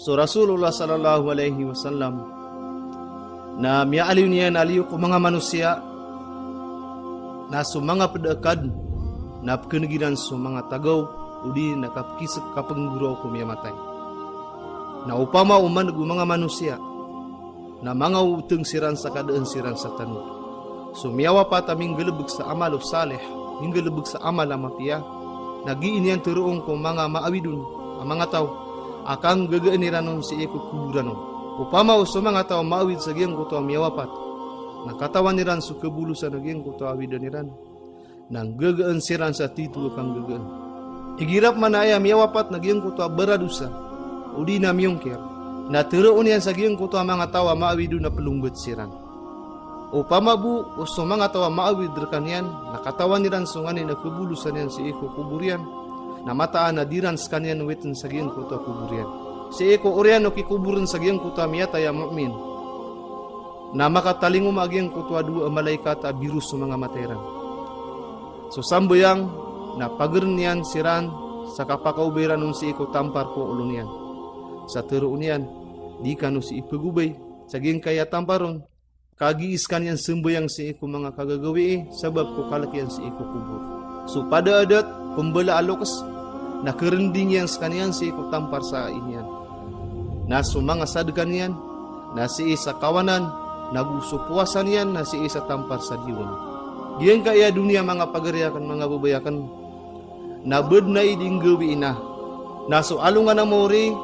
So Rasulullah sallallahu alaihi wasallam na mialiw niya naliw ko mga manusia na sumanga pedekad na kenegiran sumanga tagaw udi nakapkisip kapengguro ko miya matay. Na upama uman mga manusia na mga uteng siran sa kadaan siran sa tanod. Sumiyawa pa taming galubog sa amal o salih, yung galubog sa amal ang mapiya, nagiin yan turuong ko mga maawidun, ang mga tao, akang gagaaniranon si eko kuburanon. Upama o sa mga tao maawid sa giyang kuto ang miyawapat, nakatawan niran sa kabulusan na giyang kuto awidan niran, nang gagaan siran sa titulo kang gagaan. Igirap man ay miyawapat na giyang kuto baradusa, o di na miyongkir, na turuon yan sa giyang kuto ang mga tao maawidun na pelunggot siran. Upama bu o sa mga tawa maawid rekan yan, nakatawan niran sunganin na kubulusan yan si eko kuburian, na mataan na diran sa kanyan wetin sa giyang kuto kuburian. Si eko orian o kikuburan sa giyang kuto miyata ya mu'min, na makatalingo magiyang kuto dua malaikat a biru sa mga materan. So sambayang na pagern yan siran sa kapakauberan nun si eko tampar ko ulun yan. Sa turuon yan, di kanu si ipagubay, sa giyang kaya tamparon, kagiis kanyan sembayang si iko mga kagagawi sabab ko kalakian si iko kubur. So pada adat kumbala alokas na kerending yan sa kanyan si iko tampar sa inyan. Na sumanga sadkan yan na si isa kawanan naguso puasan yan na si isa tampar sa diwan. Diyan kaya dunia mga pagariakan mga babayakan na bed na iding gawi ina. Na so alungan na mori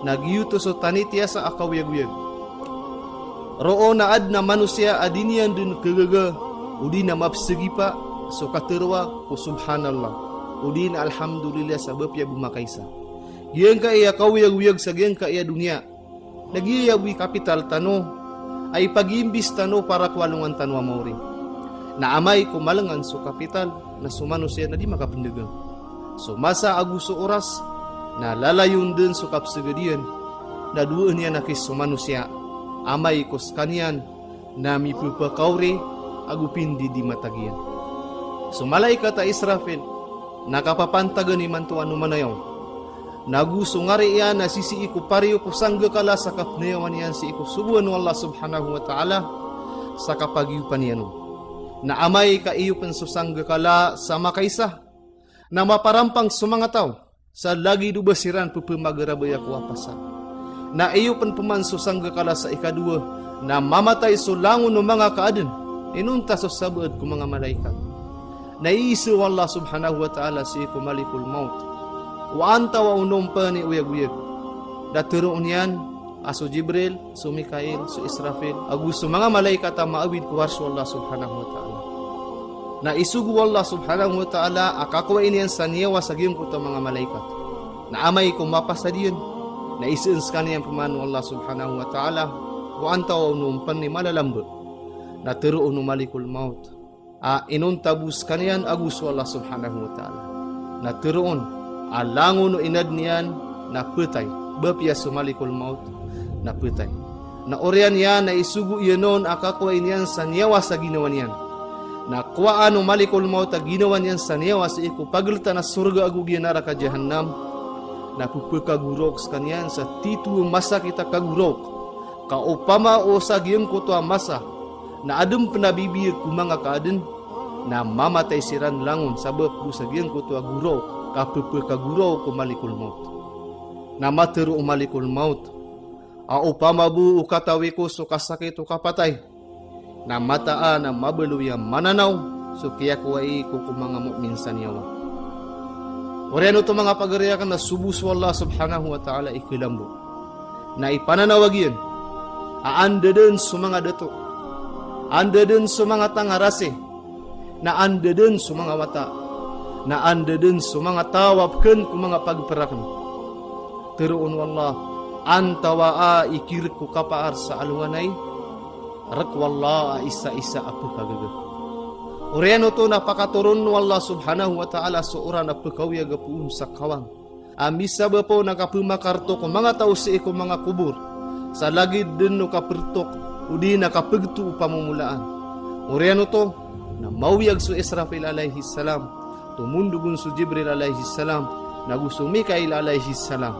nagyuto so tanitya sa akawiyag-wiyag. Roo na ad na manusia adinian dun kagaga udi na mapsegi pa so katerwa ko subhanallah udi na alhamdulillah sabab ya bumakaysa. Giyan ka iya kawiyag-wiyag sa giyan ka iya dunia. Nagiyawi kapital tano ay pagimbis tano para kwalungan tanwa mauri. Na amay kumalangan so kapital na sumanusia na di makapendegang. So masa aguso oras na lalayon din so kapsegadian na duan niya nakis sumanusia. Amay kos kanyan na mipupakauri agupin di matagian. So malaikat a Israfil nakapapantagan ni mantuan numanayaw. Naguso ngari iyan na sisi iku pariyo ko sangga kala sa kapnayawan yan si iku subuan ng Allah subhanahu wa ta'ala sa kapagyupan yan. Na amay ka iyo pansusangga kala sa makaysa na maparampang sumanga tao sa lagi dubasiran pupamagarabay ako apasa. Na iyo pan pumansusangga kala sa ikadua na mamatay so langon ng mga kaaden inunta so sabad ko mga malaikat. Naiisu Allah subhanahu wa ta'ala si iku malikul maut wa anta wa unumpa ni uyag-uyag. Daturoon yan aso Jibril, so Mikail, so Israfil agus so mga malaikat ang maawid ko harsyo Allah subhanahu wa ta'ala. Na isugu Allah subhanahu wa ta'ala akakuwain yan sa niyawa sa giyong kuto mga malaikat. Na amay kung mapasadiyon na isiins kaniyang pamano Allah subhanahu wa ta'ala wa anta wa unumpan ni malalambot na turoon ng malikul maut inuntabus kaniyan agus Allah subhanahu wa ta'ala na turoon alangon no inad niyan na putay bapya sumalikul maut na putay na orian yan na isugu iyanon akakuwain yan sa niyawa sa ginawa niyan na kuwaan no malikul maut ginawa niyan sa niyawa sa iku paglita na surga agugyan nara ka jahannam na pupukagurok kanyan sa titu masa kita kagurok kaupama o sa giyang kuto masa na adem penabibir kumanga kaaden na mamatay siran langon sabab sa giyang kuto agurok kapupukagurok ko malikul maut na materu malikul maut upama bu ukatawi ko so kasakit o kapatay na mataan na mabaluya mananaw so kaya kuwai ko kumanga mu'min sa niyawa. Oriano to mga pagariakan na subus Allah subhanahu wa ta'ala ikilambo. Na ipananawag yan. Anda din sa mga dato. Anda din sa mga tangarase. Na anda din sa mga wata. Na anda din sa mga tawapkan kung mga pagperakan. Teruon wallah. Antawa ikirik ko kapaar sa alwanay. Rakwallah isa-isa apo kagagat. Oriano to napakaturun no Allah subhanahu wa ta'ala seorang na pekawya gapuun sa kawang. Amisa ba po nakapumakarto ko mga tao sa iko mga kubur. Sa lagid din no kapertok udi nakapagtu pamumulaan. Oriano to na mawiyag su Israfil alayhi salam. Tumundugun su Jibril alayhi salam. Naguso Mikail alayhi salam.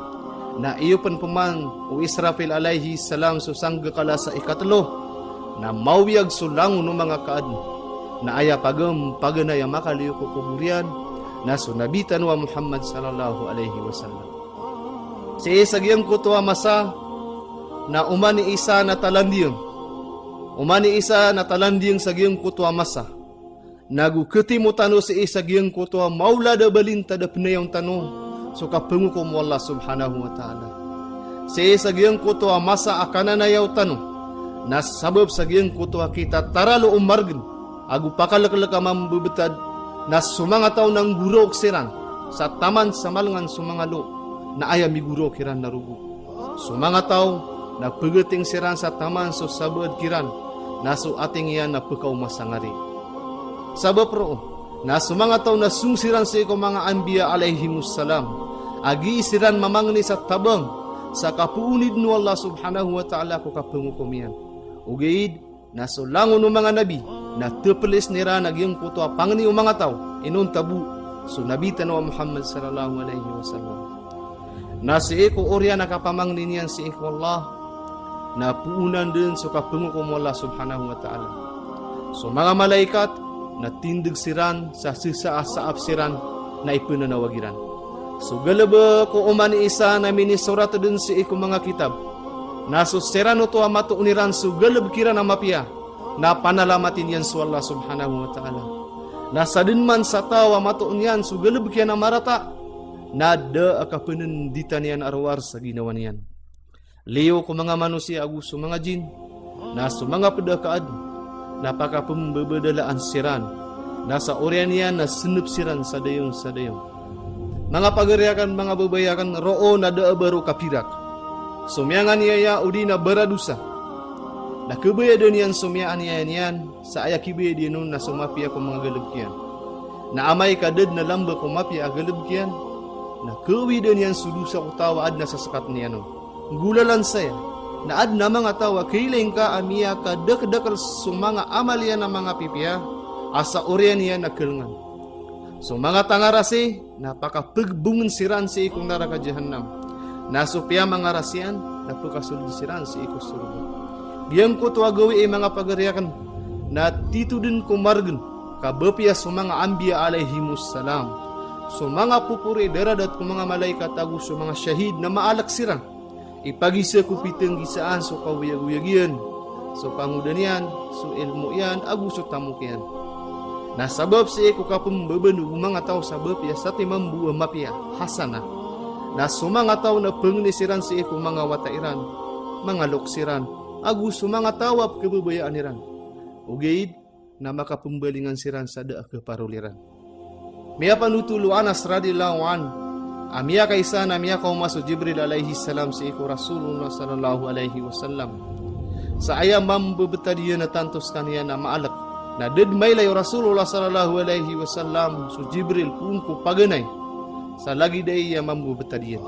na iyo peman o Israfil alaihi salam susangga kala sa ikatlo na mawiyag sulangon no mga kaad na aya pagam paganaya makaliyo ko kuburian na sunabitan wa Muhammad sallallahu alaihi wasallam. Si isagyang kutwa masa na umani isa na talandiyang sagyang kutwa masa naguketi mo tano si isagyang kutwa maula da balinta da pinayang tano so kapengukom Allah subhanahu wa ta'ala. Si isagyang kutwa masa akana na yaw tano na sabab sagyang kutwa kita taralo umargan agu pakalakala mambubetad na sumanga taw ng guro siran sa taman sa malangan sumangalo na aya miguro kiran narugo. Sumanga taw na pagating siran sa taman so sabad kiran na so ating iyan na pekaw masangari. Sabab ro na sumanga taw na sungsiran sa ikaw mga anbiya alaihimussalam agi isiran mamangni sa tabang sa kapuunid no Allah subhanahu wa ta'ala ko kapengukomian. Ugaid na sulangon ng mga nabi na tupelis nira nagyang kutwa pangni o mga tao inon tabu sunabitan wa Muhammad sallallahu alaihi wasallam. Na si eko orya nakapamangni niyan si eko Allah na puunan din so kapengukom Allah subhanahu wa ta'ala. So mga malaikat na tindig siran sa sisa saap siran na ipunanawagiran. So galaba ko umani isa na minisurat din si eko mga kitab na suserano to amato uniran su galab kira na mapia na panalamatin yan su Allah subhanahu wa ta'ala. Na sadin man sa tawa mato unyan su galab kira na marata na da akapenenditan yan arwar sa ginawa niyan. Leo ko mga manusia aguso mga jin na su mga pedakaad na pakapembebadalaan siran na sa oryan yan na sinup siran sa dayong. Mga pagariakan mga babayakan roo na da baru kapirak. Sumyangan niya udi na baradusa. Na kubaya doon yan sumyaan niya yan sa ayakibaya din nun na sumapia ko mga galubkian. Na amay kadad na lamba ko mapia galubkian. Na kuwi doon yan sudusa ko tawa ad na sasakat niya nun. Gulalan saya. Na ad na mga tawa kailing ka amiya ka dakdakal sumanga amal yan na mga pipia asa oryan niya na kilngan. So mga tangarasi napakapagbungan siran si ikong naraka jahannam. Nasupya mga rasian, napakasulisiran si ikos surga. Biyang ko tuwagawi mga pagariakan, na tito din kumargan, kabapya sa mga ambiya alaihimussalam. So mga pupuri daradat ko mga malaikat agu so mga syahid na maalaksiran. Ipagisa ko pitang gisaan so kawiyag-wiyagyan. So pangudan yan, so ilmu yan, agu so tamuk yan. Nasabab si iko kapambabanu mga tao sabab ya sa timang buwa mapya, hasana. Na sumanga tao na pengnisiran si iko mga watairan, mga loksiran, agu sumanga tawap kebabayaan niran. Ugaid na makapembalingan siran sa da keparuliran. Miya panutulu Anas radhiyallahu an, amia kaisa na miya kaum masuk Jibril alaihi salam si iko Rasulullah sallallahu alaihi wasallam. Sa ayam mambebetadiya na tantos kaniya na maalak. Na dedmay layo Rasulullah sallallahu alaihi wasallam su Jibril pun ko paganay. Sa lagi day ya mambu betadiyan.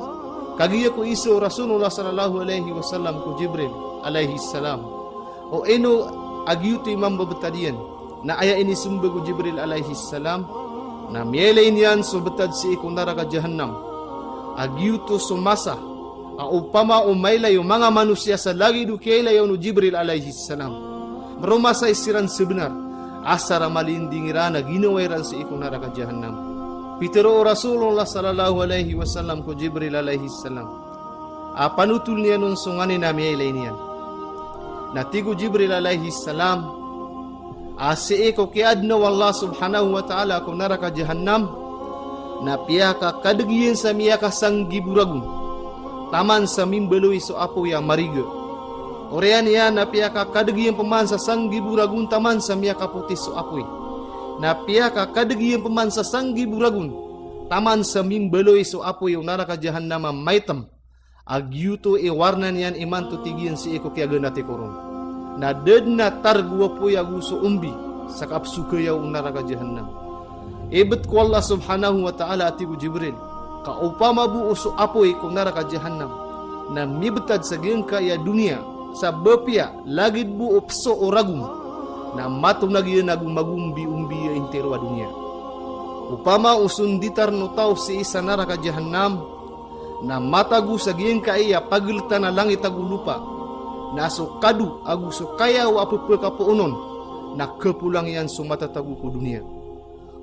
Kagiya ko iso Rasulullah sallallahu alaihi wasallam ko Jibril alaihi salam. O eno agyuti mambu betadiyan. Na aya ini sumba ko Jibril alaihi salam. Na mielain yan so betad si ikong naraka jahannam. Agyuto sumasa. Upama umaylayo mga manusia sa lagi dukailayo no Jibril alaihi salam. Merumasa isiran sebenar. Asara malindingiran na ginawairan si ikong naraka jahannam. Pitero Rasulullah sallallahu alaihi wasallam ko Jibril alaihi salam. Panutul niya nun sungani na miyay niyan. Natigo Jibril alaihi salam. Si iko kiadna wallah subhanahu wa ta'ala ko naraka jahannam. Na piyaka kadagiyin sa miyaka sanggi buragun. Taman sa mimbeluwi so apo ya mariga. Orean ya na piyaka kadagiyin paman sa sanggi buragun taman sa miyaka putis so apoy. Na piyaka kadagiyan paman sa sanggi buragun taman sa mimbeloy so apoy yung naraka jahannama maitam agyuto warna niyan iman tutigian si iko kaya ganati koron na ded na targwa po yagu so umbi sa kapsuka yung naraka jahannam. Ibet ko Allah subhanahu wa ta'ala atigo Jibril kaupama buo so apoy kung naraka jahannam na mibetad sa giyang kaya dunia sa bapya lagid buo pso o ragum na matum lagi nagumagumbi-umbi ya intero dunia. Upama usunditar no tao si isa naraka jahannam na matagu sa giyeng kaiya pagilta na langit agu lupa, na so kadu agu so kaya wa apupakapuunon, na kepulang yan sumatatagu ku dunia.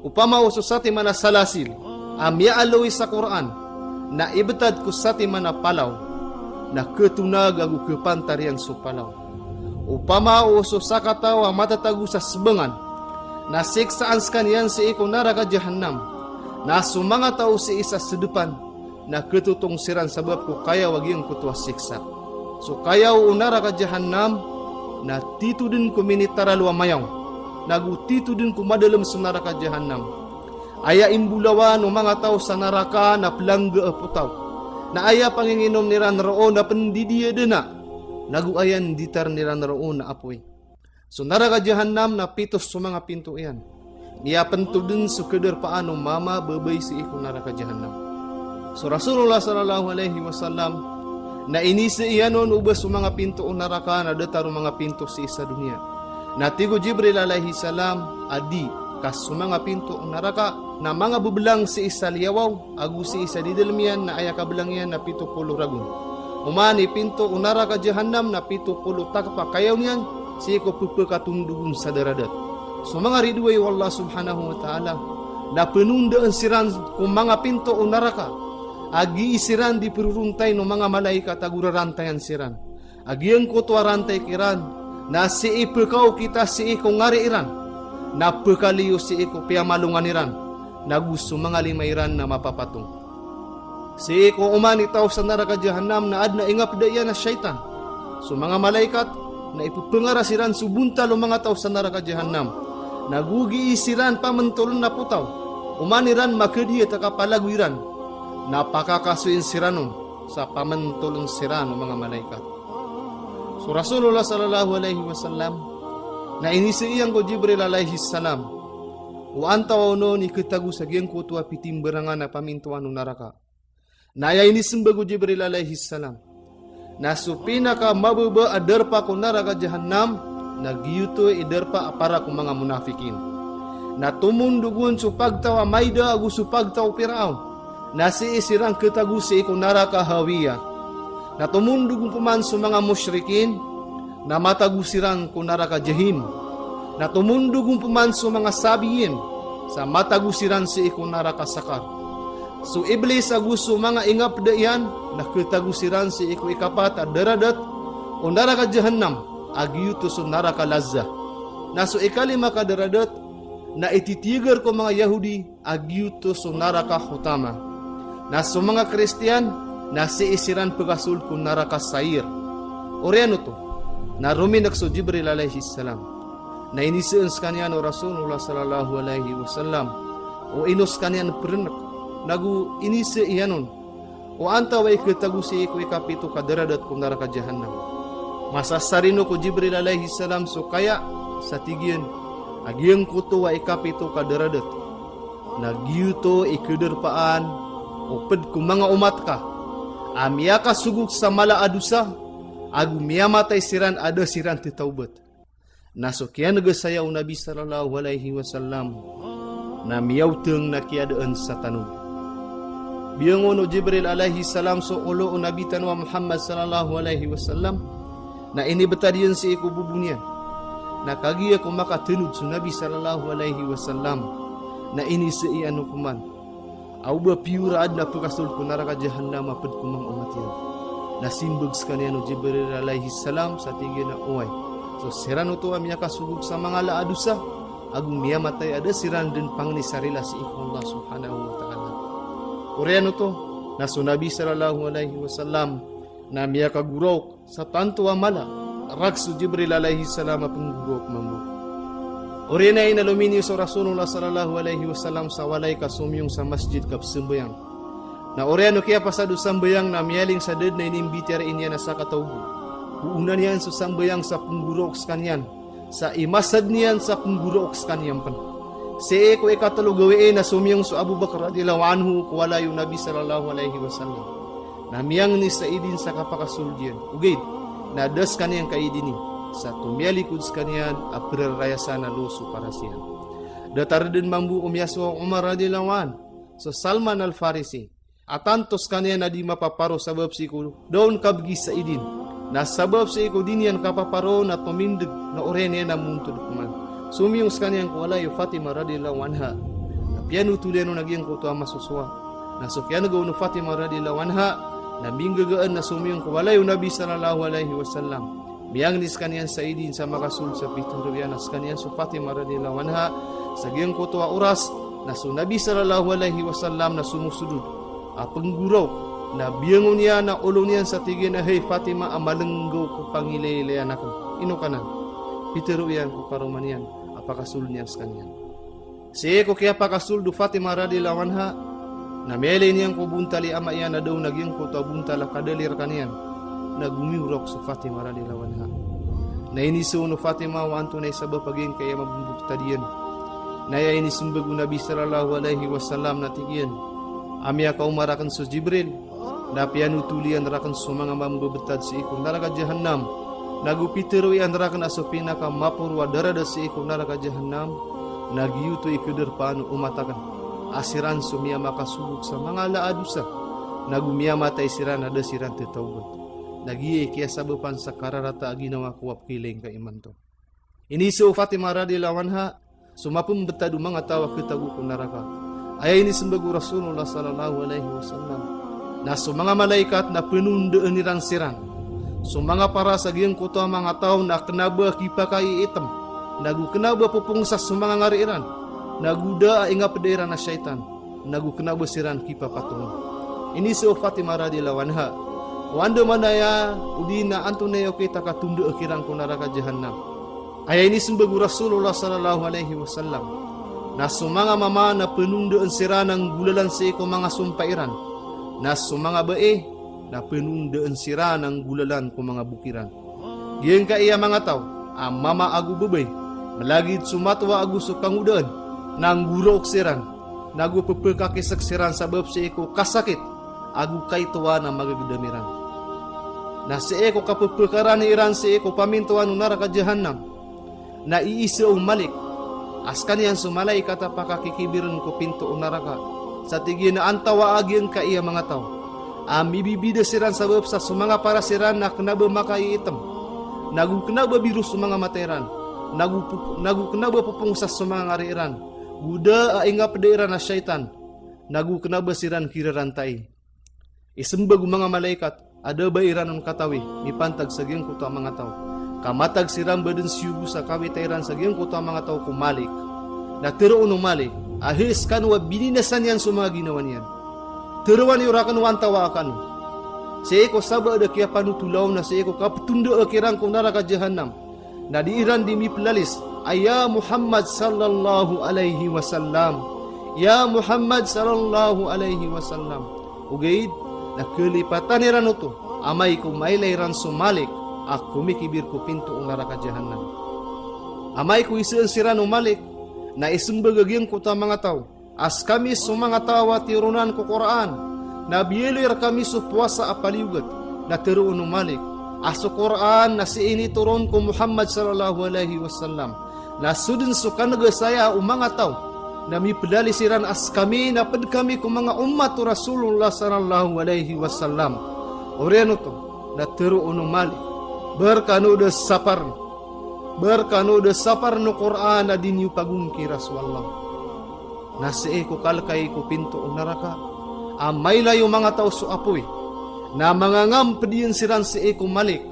Upama uso sati mana salasil, amya aloy sa Quran, na ibetad ku sati mana palaw, na ketunag agu kepantarian so palaw. Upama uso sakatawa matatagu sa sebengan, na siksaan sekalian si iko neraka jahannam, na sumanga tau si isa sedepan, na ketutong siran sebab ku kaya wagi ang kutua siksa. So kaya neraka jahannam, na titudin ku minitara luwa mayaw, nagu titudin ku madalam sa neraka jahannam. Aya imbulawan o mga tao sa neraka na pelangga putaw, na aya panginginom niran roon na pendidiya dena, nagu ayan ditar niran roon na apoy. So neraka jahannam na pitos sa mga pinto iyan. Niya pentudin sa kedar paano mama babay si iko neraka jahannam. So Rasulullah sallallahu alaihi wasallam na inisi iyanon ubas sa mga pinto o neraka na dataro mga pinto sa isa dunia. Na tigo Jibril alaihi salam adi kas sa mga pinto o neraka na mga bubelang si isa liyawaw agu si isa didalmian na aya kabelangian na 70 ragun. Umani pinto o neraka jahannam na 70 takpa kayaw niyan si iko pupakatundugun sa daradat. So mga ridway wallah subhanahu wa ta'ala, na penundaan siran kung mga pinto o neraka, agi isiran di peruruntay no mga malaikat agurarantayan siran. Agi ang kutwa rantay kiran, na si ipekaw kita si iko ngari iran, na pekaliyo si iko piamalungan iran, na gusto mga limairan na mapapatong. Si iko umani tao sa neraka jahannam na adna ingap daya na syaitan. So mga malaikat, na ipupengarasiran subuntal o mga tao sa neraka jahannam, nagugi isiran pamentulun na putaw, umaniran makadiya takapalaguiran, napakakasuin siranon sa pamentulun siran o mga malaikat. So Rasulullah sallallahu alaihi wasallam na inisiiyang ko Jibril alaihi salam, o antaw no ni kitagu sa giyang kutua pitimberangan na pamintuan o neraka. Naya inisimba ko Jibril alaihi salam, na supina ka mababa adarpa ko neraka jahannam, nagyuto idarpa apara ko mga munafikin. Na tumundugun supagtaw Maida agu supagtaw Firaun, na si isirang ketagu si iko neraka hawiya. Na tumundugun puman sa mga musyrikin, na matagusiran ko neraka jahim. Na tumundugun puman sa mga sabiyin, sa matagusiran si iko neraka sakar. So iblis aguso mga ingap dayan, nakitagusiran si iko ikapat at daradat o neraka jahannam agyuto so neraka lazza. Na so ikalima ka daradat na ititigar ko mga Yahudi agyuto so neraka hutama. Na so mga Kristiyan na si isiran pagasul ko neraka sair. Oriano to na ruminak so Jibril alaihi salam na inisian kaniya no Rasulullah sallallahu alaihi wasallam o inos kaniya pernak nagu inisi iyanon o antaway ketagu si iko ikapito kadaradat kung neraka jahannam. Masasarino ko Jibril alaihi salam so kaya sa tigyan agiyang kuto wa ikapito kadaradat nagyuto ikuderpaan upad kung mga umat ka amya ka suguk sa mala adusa agu miyamatay siran ada siran titaubat. Naso kaya nagasayaw Nabi sallallahu alaihi wasallam na miyawteng na kiadaan sa tanong. Biyangon o Jibril alaihi salam so ulo o Nabi tanwa Muhammad sallallahu alaihi wasallam na inibetadiyan si iko bubunian na kagiya ko makatanud sa Nabi sallallahu alaihi wasallam na inisiian no kuman au ba piura ad na pagkasul ko neraka jahannam apad kumang umatiyan na simbag kaniya no Jibril alaihi salam sa tigil na uway. So sirano to amya kasugug sa mga laadusa agung miyamatay ada siran din pangnisarila si iko Allah subhanahu wa ta'ala. Koreano to, na so Nabi sallallahu alaihi wasallam na miya kagurok sa tanto amala, raksu Jibril alaihi salam penggurok mambu. Orena ina lumini so Rasulullah sallallahu alaihi wasallam sa walay kasumyong sa masjid kap sembayang. Na oreano kaya pasado sambayang na miyaling sa ded na inimbitir inya na sa katawgu. Uunan yan so sambayang sa penggurok kanyan, sa imasad niyan sa penggurok kanyan pan. Si eko ikatalo gawiin na sumiyang so Abu Bakar radhiyallahu anhu kuwala yung Nabi sallallahu alaihi wasallam. Na miyang ni saidin sa kapakasuldian. Ugid, na das kaniyang kaidin ni. Sa tumyalikod kanyan aprerayasa na luso para siya. Datar din mambu umyaso Umar radhiyallahu anhu. So Salman al-Farisi. atantos kanian na di mapaparo sabab si ko daon kabgi sa idin. Na sabab si ko din yan kapaparo na tumindig na orene na munto dukuman. Sumiyong kanian ko walayo Fatima radhiyallahu anha. Na piano tuleno nagyang ko to masuswa. Na sukyan go no Fatima radhiyallahu anha na minggagaan na sumiyong ko walayo Nabi sallallahu alaihi wasallam. Biyang nis kanian sa idin sa makasul sa piturian as kanian su Fatima radhiyallahu anha sagyang ko to oras na su Nabi sallallahu alaihi wasallam na sumusudud pengguraw na biyangon niya na ulo niyan sa tigin na hey Fatima amalenggaw ko pangilaylayan ako ino kanan piteruyan ko paromanian apakasul niyan sa kanian siya ko kaya pakasul do Fatima radhiyallahu anha na mele niyan ko buntali ama iyan na daw nagyang ko to buntala kadalir kanian nagumiurok sa Fatima radhiyallahu anha na iniso no Fatima wa anto na sabab pagin kaya mabumbukta diyan na ya inisumbago Nabi sallallahu alaihi wasallam na tigiyan amya ka umarakan sa Jibril na pianu tulian rakan sa mga mambabetad sa ikong naraga jahannam nagupitero iyan rakan aso pinaka mapurwa darada sa ikong naraga jahannam nagyuto ikuderpano umatakan asiran sumia makasubok sa mga laadusa nagumiya matay siran ada siran tetawgot nagiye kaya sabapan sa kararata ginawa kuwap kiling ka imanto. Iniso Fatima radhiyallahu anha sumapum betadu mga tawa kitagu ko naraka. Ay ini sembagu Rasulullah sallallahu alaihi wasallam. Na mga malaikat na penundaan niran siran. Mga para sa giyang kuto mga tao na kenaba kipakai item. Nagu kenaba pupungsa mga ngariran. Naguda inga pedera na syaitan. Nagu kenaba siran kipa patung. Iniso Fatima radhiyallahu anha. Wanda manaya udina antunayo kita katunda akhiran ko neraka jahannam. Ayat ini sembagu Rasulullah sallallahu alaihi wasallam. Na sumanga mama na penundaan siranang gulalan sa iko mga sumpairan. Na sumanga bae na penundaan siranang gulalan ko mga bukiran. Giyan ka iya mga tao, mama agu bebay. Malagid sumatwa agu sukang udaan. Nang gurok siran. Nagu pepekakisak siran sabab sa iko kasakit. Agu kay tuwa na magagdamiran. Na si eko kapupekaran iran si eko pamintuan neraka jahannam. Na iisa umalik. Askan yan sumalay kata pakakikibiran ko pinto neraka. Sa tigin na antawa agyan ka iya mga tao. Mibibida siran sabab sa sumanga para siran na kenaba makai item. Nagu kenaba biru sumanga materan. Nagu kenaba pupung sa sumanga ngariran. Buda inga pedairan na syaitan. Nagu kenaba siran kira rantai. Isembag mga malaikat. Ada bairan katawi nipantag sa giyang kuto mga tao. Kamatag siram baden siyubu sa kawitairan sa giyang kuto mga tao kumalik. Na tiro malik. Ahis kanwa bininasan yan sa mga ginawa niyan. Tiruan yung rakan wantawa kanu. Sa eko saba ada kaya panutulaw na sa eko kaptundo akirang kung naraka jahannam. Na diiran di miplalis. Aya Muhammad sallallahu alaihi wasallam. Ya Muhammad sallallahu alaihi wasallam. Ugaid. Na kelipatan iran ito, amay ko mailairan sumalik, ako mikibir ko pinto ang neraka jahannam. Amay ko isaan siran umalik, na isumbagagyang ko ta mga tao, as kami sumanga tawa tirunan ko Quran, na biyelir kami su puasa apaliugat, na tiruon umalik, aso Quran na si ini turun ko Muhammad sallallahu alaihi wasallam, na sudin su kanaga saya umanga tao, nami pedali siran as kami napad kami kung mga umat Rasulullah sallallahu alaihi wasallam. Oreno to na tero mali berkanu de sapar no Quran na dinyu pagungki Rasulullah. Nasi ko kalkay ko pinto neraka. Amay layo mga tao su apoy na mangangam pediyan siran si eko malik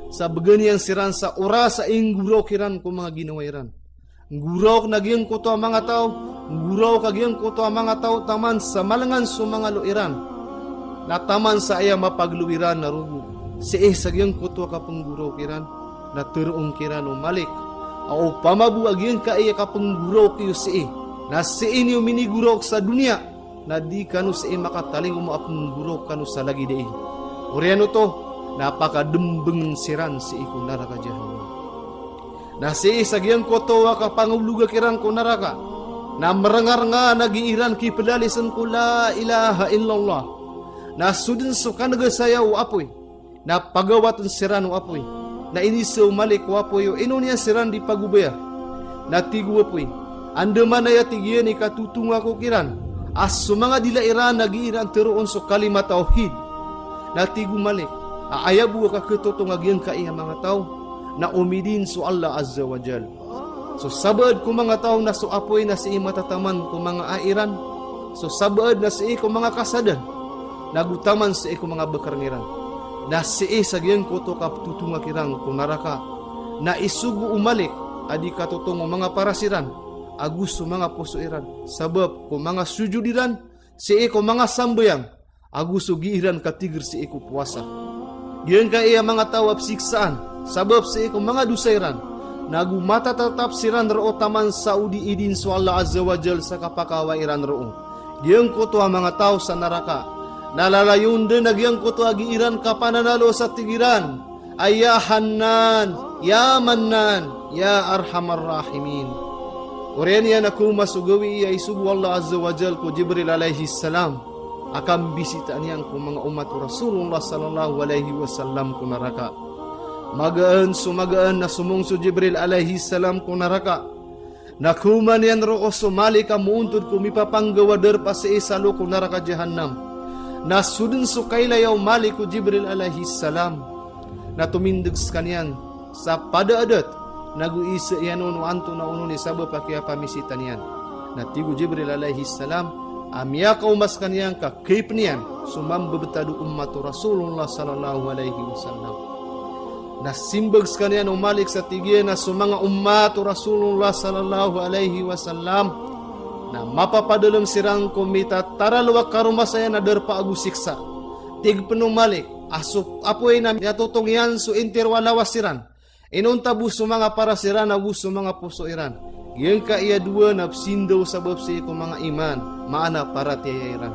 sa baganian siran sa oras sa ingguro kiran ko mga ginawairan. Nguraw nagyang kuto ang mga tao, nguraw kagyang kuto ang mga tao taman sa malangan sa mga luiran. Na taman sa iya mapagluiran na rugo. Si sagyang kuto ka pangguraw kiran, na turuong kiran o malik. O pamabu agyan ka iya ka pangguraw kayo si na si inyo miniguraw sa dunia, na di kanu si makataling umapang guraw kanu sa lagi di. Oriano to, napakadembeng siran si ikong naraka jahannam. Na si sagyang koto ka panguluga kirang ko naraka. Na merengar nga nagiiran ki pedalisan ko la ilaha illallah. Na sudin sukan naga sayaw apoy. Na pagawatan siran o apoy. Na inisaw malik o apoy o ino niya siran di pagubaya. Na tigu apoy. Anda mana ya tigiyan ikatutung ako kiran. As mga dilairan nagiiran teroon so kalimat tauhid. Natigu malik. Ayabu ka ketotong agyang ka iya mga tao na umidin so Allah Azza wa Jal. So sabad ko mga tao na so apoy na si matataman ko mga airan. So sabad na si ko mga kasadan. Nagutaman si ko mga bekarniran. Na si sa gyang ko to kaptutunga kirang ko naraka. Na isugu umalik adi katotong mga parasiran. Agus mga pusuiran. Sabab ko mga sujudiran. Si ko mga sambayang. Agus giiran katigir si ko puasa. Giyan ka iya mga tawab siksaan. Sabab si ko mga dusairan. Nagumata tatap siran ro taman Saudi idin so Allah Azza wa Jal sa kapakawairan roong. Giyan ko to mga tao sa naraka. Nalalayon din nagyang ko to agiiran kapananalo sa tigiran. Ay ya Hannan, ya Mannan, ya Arhamar Rahimin. Oren yan ako masugawi iya isubu Allah Azza wa Jal ko Jibril alaihi salam. Akan bisitaan yang ko mga umat Rasulullah sallallahu alaihi wasallam ko naraka. Magaan sumagaan na sumungso Jibril alaihi salam ko naraka. Nakuman yan roo sumali ka muuntod ko mipapanggawadar pa sa isalo ko naraka jahannam. Nasudin so kailayaw mali ko Jibril alaihi salam. Na tumindigs kanyan sa padaadat. Naguisa yan uno anto na uno ni sabab pakia pamisitan yan. Natigo Jibril alaihi salam. Amya kaumas kaniyang kakip niyan sumambabtadu ummatu Rasulullah sallallahu alaihi wasallam. Nasimbags kaniyan umalik sa tigyan na sumanga ummatu Rasulullah sallallahu alaihi wasallam na mapapadalam sirang kumita taralwa karumasaya na derpa agusiksa. Tig penung malik asup apoy na yatutong yan su interwalawasiran. Inuntabu sumanga para siran agus sumanga pusoiran. Yang ka iya dua napsindaw sabab si ko mga iman maana para tiyairan.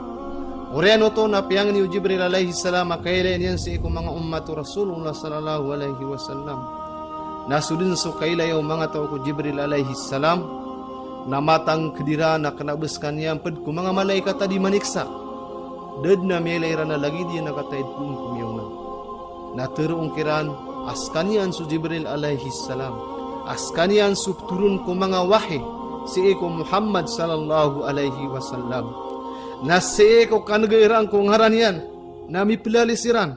Oreano to na piyang ni Jibril alaihi salam kailan yan si ko mga ummatu Rasulullah sallallahu alaihi wasallam. Nasudin so kailayaw mga tao ko Jibril alaihi salam na matang kedira na kanabas kanyang ped ko mga malaikat tadi maniksa. Ded na melayra na lagi dia nakataid pun kumiyong na teruong kiran askanian su Jibril alaihi salam. Askanian subturun ko mga wahi si ko Muhammad sallallahu alaihi wasallam. Na si ko kanagairang kong haranian na mipilалisiran.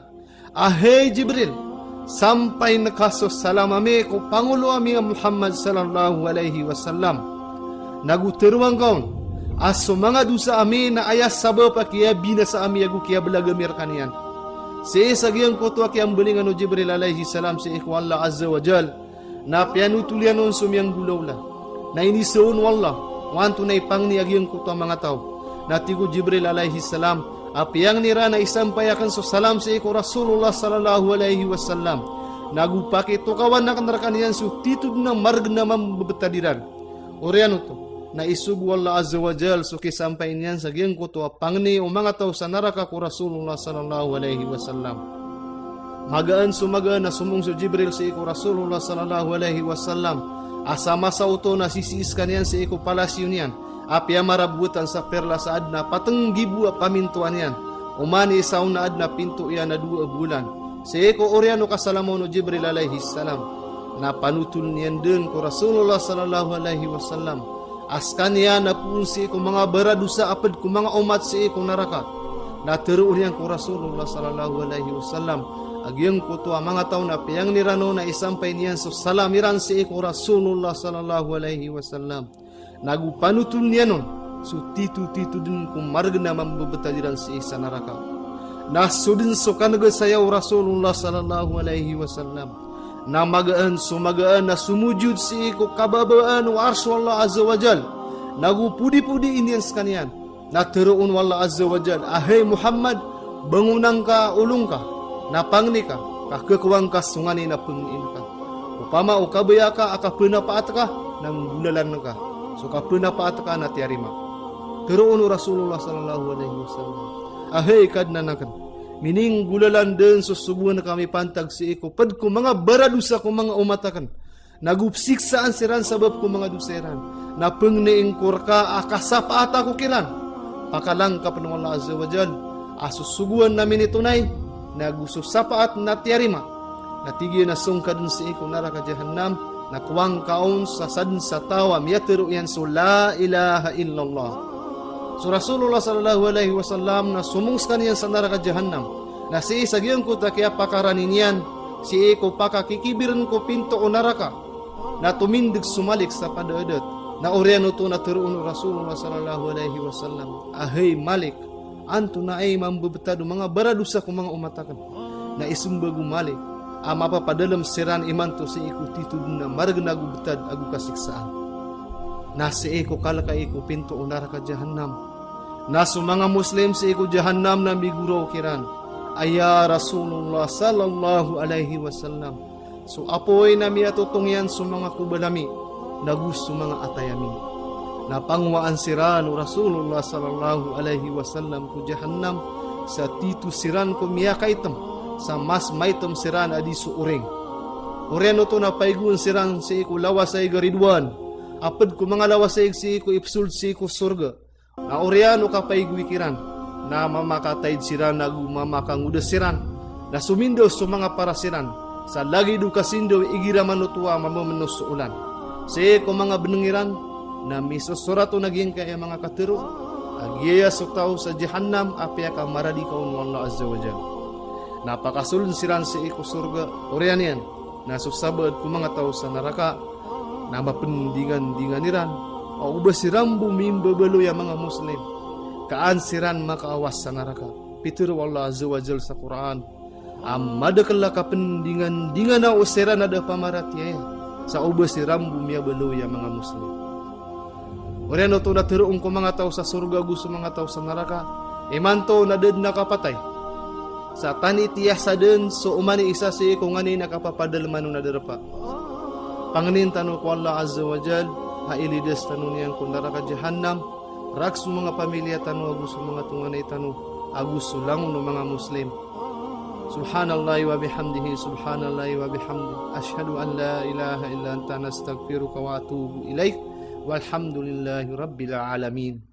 Ahey Jibril, sampai nakasos salamame ko Pangulo ami Muhammad sallallahu alaihi wasallam. Naguteruang kaon, aso mga dusa ami na ayas sabab kaya binasa ami agu kaya belagamir kanian. Si sagyang ko to kaya belingan Jibril alaihi salam si ko Allah Azza wa Jal. Na pianutulian on sumyang gulawla. Na inisoon wallah. Wanto na ipang niagyang kuto mga tao. Na tigo Jibril alaihi salam. Apiang nira na isampayakan so salam sa iko Rasulullah sallallahu alaihi wasallam. Nagupake to kawan na kanarkanian so titud na marg na mambabtadiran. Oriano to. Na isubu Allah Azza wa Jal so kisampay niyan sa gyang kuto apangni o mga tao sa naraka ko Rasulullah sallallahu alaihi wasallam. Magaan sumagaan na sumungso Jibril sa iko Rasulullah sallallahu alaihi wasallam. Asama sa uto na sisiis kaniyan sa iko palasyo niyan. Apya marabutan sa perla sa adna pateng gibu pamintuan yan. Umani isaw na adna pinto yan na 2 bulan. Sa iko oriano kasalamo no Jibril alaihi salam. Na panutul niyan din ko Rasulullah sallallahu alaihi wasallam. Askan yan na punsi ko mga baradusa apad ko mga umat sa iko naraka. Na teruun yan ko Rasulullah sallallahu alaihi wasallam. Agyang ko to mga tao na piyang nirano na isampay niyan so salamiran si iko Rasulullah sallallahu alaihi wasallam. Nagupanutul niyan nun so titu-titu din kung marga na mambabatajiran si isa naraka. Nasudin so kanagasayaw Rasulullah sallallahu alaihi wasallam. Na magaan sumagaan na sumujud si iko kababaan wa arsy Allah Azza wa Jal. Nagupudi-pudi indian sekanian. Na teruun wallah Azza wa Jal. Ahey Muhammad, bangunang ka, ulung ka. Napangni ka, kakekuang ka sungani na pengin ka. Upama o kabaya ka, akapunapaat ka, nang gulalan ka. So kapunapaat ka na tiarima. Teruun Rasulullah sallallahu alaihi wasallam. Ahey kad nanakan. Mining gulalan din susubuan na kami pantag si iko. Pad ko mga baradusa ko mga umatakan. Nagupsiksaan siran sabab ko mga duseran. Napengniing kurka akasapaata ko kiran. Pakalang ka pa ng Allah Azza wa Jal. Asusubuan namin itunay. Nagususapaat na tiarima. Natigyo na sungka dun si iko naraka jahannam. Nakuwang kaon sa sadin sa tawa. Miyatiru yan so la ilaha illallah. So Rasulullah sallallahu alaihi wasallam na sumungskan yan sa neraka jahannam. Na si isagyan ko ta kaya pakaranin yan, si ko pakakikibiran ko pinto o neraka. Na tumindig sumalik sa padaedet. Na oriano to na turuun Rasulullah sallallahu alaihi wasallam. Ahay Malik, anto na ay mambebetado mga baradusa ko mga umatakan. Na isumbagu Malik, ama pa padalam siran iman to si ikutitud na maragnagu betad agu kasiksaan. Nasi iko kalaka iko pinto unara ka jahannam. Nasu mga Muslim si iko jahannam na miguro kiran. Aya Rasulullah sallallahu alaihi wasallam. So apoy na miatutungyan su mga kubalami na gusto mga atayami. Napangwaan siran Rasulullah sallallahu alaihi wasallam ku jahannam sa titu siran ko miyakaitam sa mas maitam siran adi su uring. Ureno to na paigun siran si iko lawas ay garidwan. Apad ko mga lawasig si ko ipsuld si ko surga. Na oriano ka paigwikiran. Na mamakatayd siran na gumamakang udasiran. Na sumindo sa mga parasiran. Sa lagi du kasindo igira manutua mamamenos sa ulan. Si ko mga benengiran. Na misosurato naging kaya mga katero. Agiya sa tao sa jahannam. Apya ka maradi kaun wallah azza wa jal. Napakasulun siran si ko surga. Orian yan. Na susabad ko mga tao sa neraka. Nama pendingan-dingan niran o ubah siram bumi bebelu ya mga Muslim kaan siran makaawas sa neraka pitur wallah azza wa jal sa Quran amada kala ka pendingan-dingan na usiran ada pamaratya sa ubah siram bumi belu ya mga Muslim oriano to na turuong ko mga tao sa surga gusto mga tao sa neraka imanto na ded nakapatay sa tani tiyah sa den so umani isa si kung ani nakapapadal manu na derapa Panganin tanu ko Allah Azza wa Jal, hailides tanu niyan kung neraka jahannam, raksu mga pamilya tanu, agus mga tunganay tanu, agus lang no mga Muslim. Subhanallah wa bihamdihi, subhanallah wa bihamdihi, ashhadu an la ilaha illa anta nastaghfiruka wa atubu ilaik, walhamdulillahi rabbil alamin.